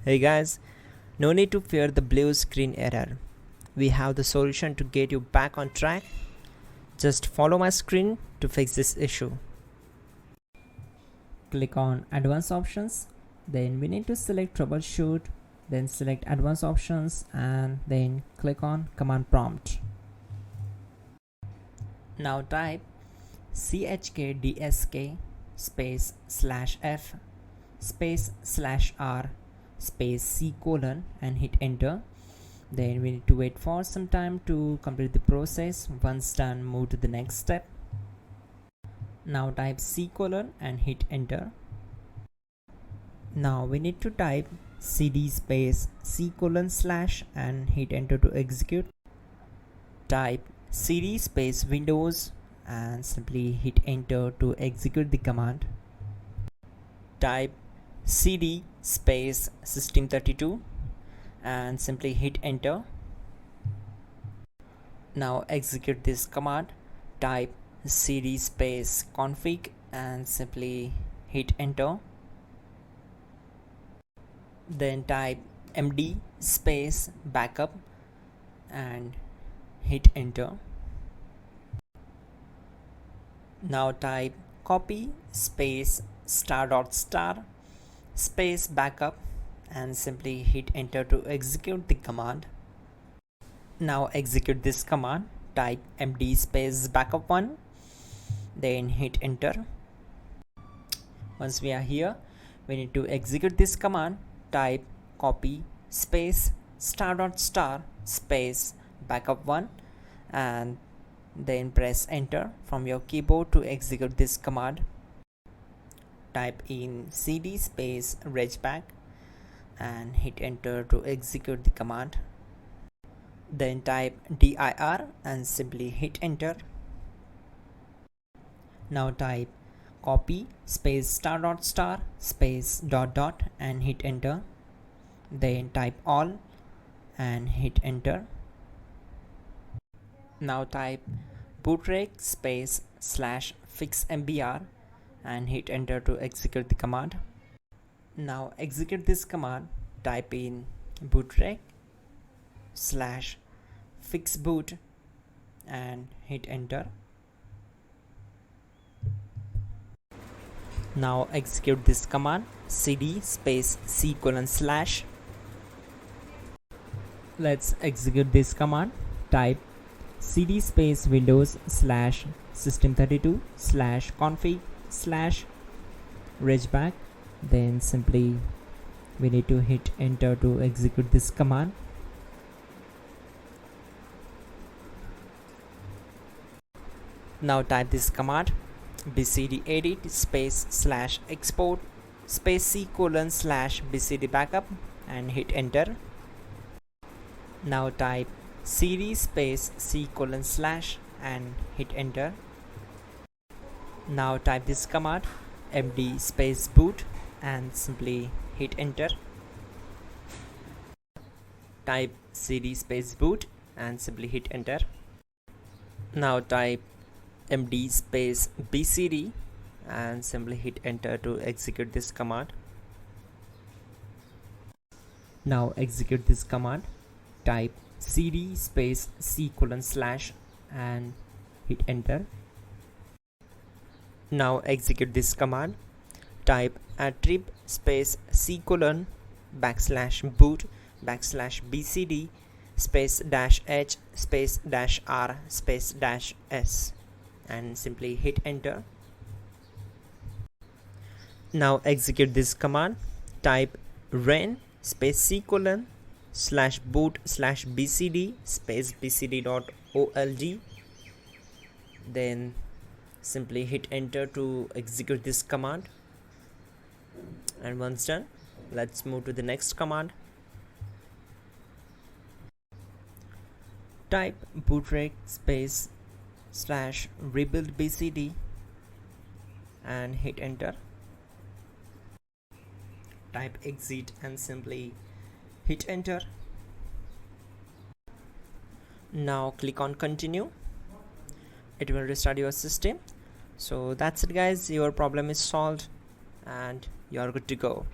Hey guys, no need to fear the blue screen error. We have the solution to get you back on track. Just follow my screen to fix this issue. Click on Advanced Options, then we need to select Troubleshoot, then select Advanced Options and then click on Command Prompt. Now type chkdsk space /f space /r space c : and hit enter. Then we need to wait for some time to complete the process. Once done, move to the next step. Now type c : and hit enter. Now we need to type cd space c : / and hit enter to execute. Type cd space Windows and simply hit enter to execute the command. Type cd space system32 and simply hit enter. Now execute this command. Type cd space config and simply hit enter. Then type md space backup and hit enter. Now type copy space ** space backup and simply hit enter to execute the command. Now execute this command. Type md space backup1, then hit enter. Once we are here, we need to execute this command. Type copy space ** space backup1 and then press enter from your keyboard to execute this command. Type in cd space regback and hit enter to execute the command. Then type dir and simply hit enter. Now type copy space ** space ... and hit enter. Then type all and hit enter. Now type bootrec space /fixmbr and hit enter to execute the command. Now execute this command. Type in bootrec /fixboot and hit enter. Now execute this command. cd space c : /. Let's execute this command. Type cd space Windows /system32 /config /regback. Then simply we need to hit enter to execute this command. Now type this command bcdedit space /export space c : /bcd backup and hit enter. Now type cd space c : / and hit enter. Now type this command md space boot and simply hit enter. Type cd space boot and simply hit enter. Now type md space bcd and simply hit enter to execute this command. Now execute this command. Type cd space c : / and hit enter. Now execute this command. Type attrib space c : \boot \bcd space -h space -r space -s and simply hit enter. Now execute this command. Type ren space c : /boot /bcd space bcd.old. Then simply hit enter to execute this command. And once done, let's move to the next command. Type bootrec space /rebuildbcd and hit enter. Type exit and simply hit enter. Now click on continue. It will restart your system. So that's it guys, your problem is solved and you're good to go.